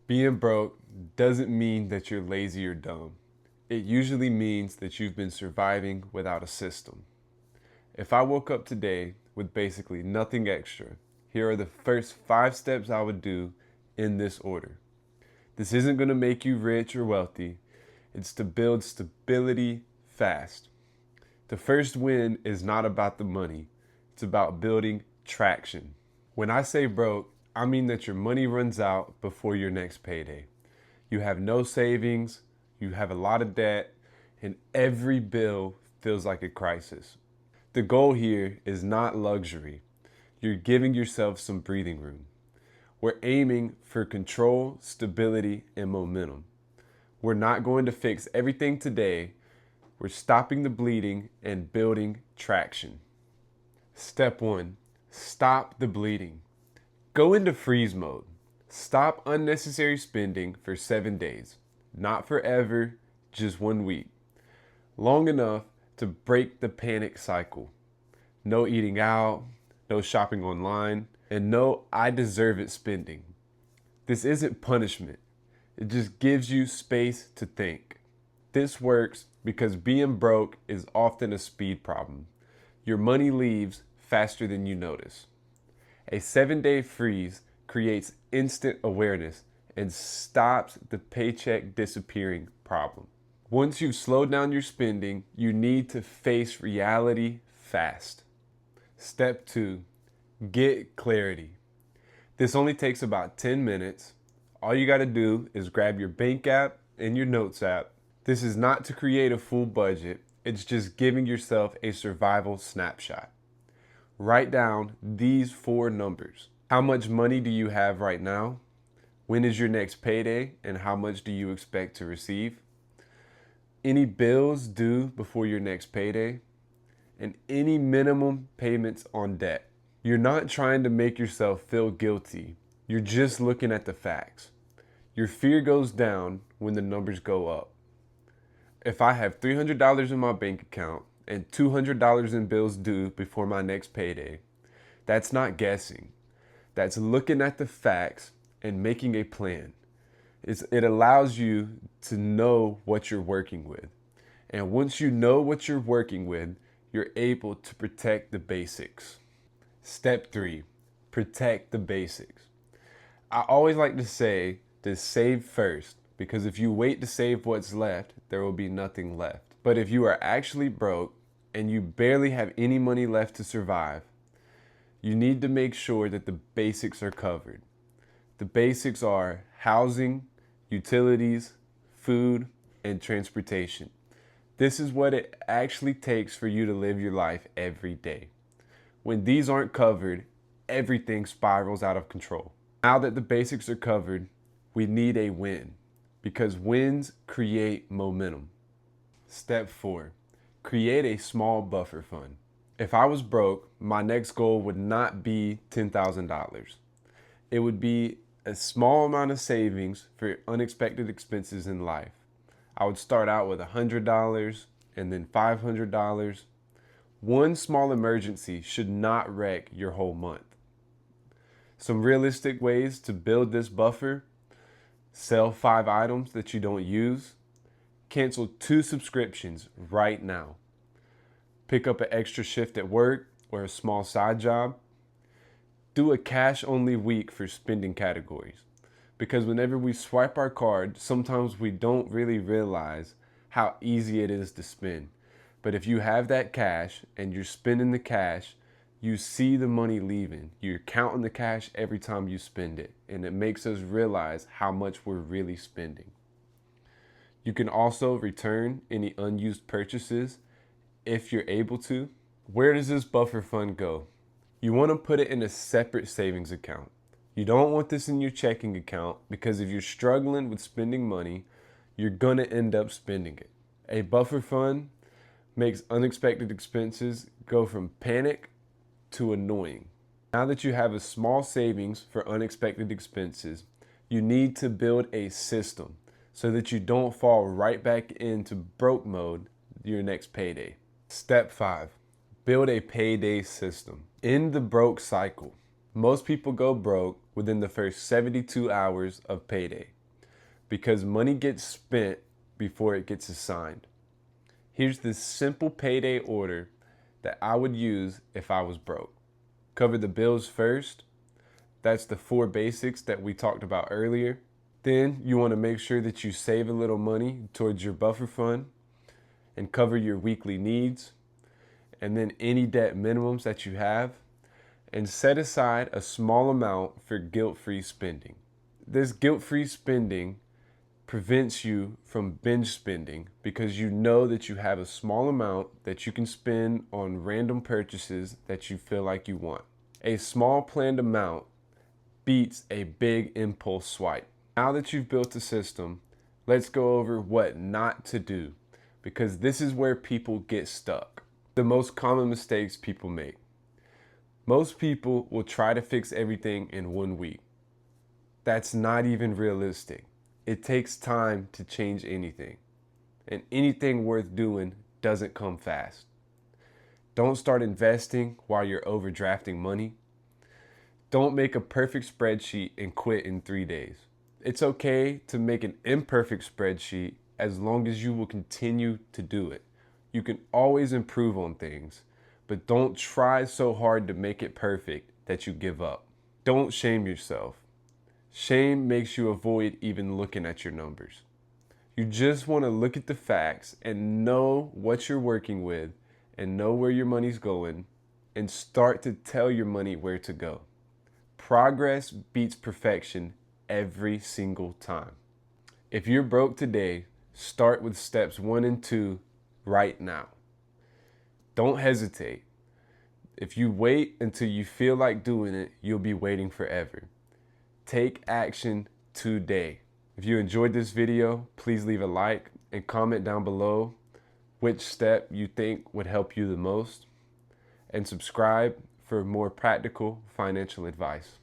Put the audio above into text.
Being broke doesn't mean that you're lazy or dumb. It usually means that you've been surviving without a system. If I woke up today with basically nothing extra, here are the first 5 steps I would do in this order. This isn't going to make you rich or wealthy. It's to build stability fast. The first win is not about the money. It's about building traction. When I say broke, I mean that your money runs out before your next payday. You have no savings, you have a lot of debt, and every bill feels like a crisis. The goal here is not luxury. You're giving yourself some breathing room. We're aiming for control, stability, and momentum. We're not going to fix everything today. We're stopping the bleeding and building traction. Step 1, stop the bleeding. Go into freeze mode. Stop unnecessary spending for 7 days. Not forever, just 1 week. Long enough to break the panic cycle. No eating out, no shopping online, and no I deserve it spending. This isn't punishment. It just gives you space to think. This works because being broke is often a speed problem. Your money leaves faster than you notice. A 7-day freeze creates instant awareness and stops the paycheck disappearing problem. Once you've slowed down your spending, you need to face reality fast. Step 2, get clarity. This only takes about 10 minutes. All you got to do is grab your bank app and your notes app. This is not to create a full budget. It's just giving yourself a survival snapshot. Write down these 4 numbers. How much money do you have right now? When is your next payday and how much do you expect to receive? Any bills due before your next payday? And any minimum payments on debt. You're not trying to make yourself feel guilty. You're just looking at the facts. Your fear goes down when the numbers go up. If I have $300 in my bank account and $200 in bills due before my next payday, that's not guessing. That's looking at the facts and making a plan. It allows you to know what you're working with. And once you know what you're working with, you're able to protect the basics. Step 3, protect the basics. I always like to say to save first, because if you wait to save what's left, there will be nothing left. But if you are actually broke and you barely have any money left to survive, you need to make sure that the basics are covered. The basics are housing, utilities, food, and transportation. This is what it actually takes for you to live your life every day. When these aren't covered, everything spirals out of control. Now that the basics are covered, we need a win, because wins create momentum. Step 4, create a small buffer fund. If I was broke, my next goal would not be $10,000. It would be a small amount of savings for unexpected expenses in life. I would start out with $100 and then $500. One small emergency should not wreck your whole month. Some realistic ways to build this buffer: sell 5 items that you don't use, cancel 2 subscriptions right now, pick up an extra shift at work or a small side job, do a cash-only week for spending categories. Because whenever we swipe our card, sometimes we don't really realize how easy it is to spend. But if you have that cash and you're spending the cash, you see the money leaving. You're counting the cash every time you spend it, and it makes us realize how much we're really spending. You can also return any unused purchases if you're able to. Where does this buffer fund go? You want to put it in a separate savings account. You don't want this in your checking account, because if you're struggling with spending money, you're gonna end up spending it. A buffer fund makes unexpected expenses go from panic to annoying. Now that you have a small savings for unexpected expenses, you need to build a system so that you don't fall right back into broke mode your next payday. Step 5, build a payday system. End the broke cycle. Most people go broke within the first 72 hours of payday. because money gets spent before it gets assigned. Here's the simple payday order that I would use if I was broke. Cover the bills first. That's the 4 basics that we talked about earlier. Then you want to make sure that you save a little money towards your buffer fund and cover your weekly needs, and then any debt minimums that you have, and set aside a small amount for guilt-free spending. This guilt-free spending prevents you from binge spending because you know that you have a small amount that you can spend on random purchases that you feel like you want. A small planned amount beats a big impulse swipe. Now that you've built a system, let's go over what not to do, because this is where people get stuck. The most common mistakes people make. Most people will try to fix everything in 1 week. That's not even realistic. It takes time to change anything, and anything worth doing doesn't come fast. Don't start investing while you're overdrafting money. Don't make a perfect spreadsheet and quit in 3 days. It's okay to make an imperfect spreadsheet as long as you will continue to do it. You can always improve on things, but don't try so hard to make it perfect that you give up. Don't shame yourself. Shame makes you avoid even looking at your numbers. You just want to look at the facts and know what you're working with and know where your money's going and start to tell your money where to go. Progress beats perfection every single time. If you're broke today, start with steps 1 and 2 right now. Don't hesitate. If you wait until you feel like doing it, you'll be waiting forever. Take action today. If you enjoyed this video, please leave a like and comment down below which step you think would help you the most, and subscribe for more practical financial advice.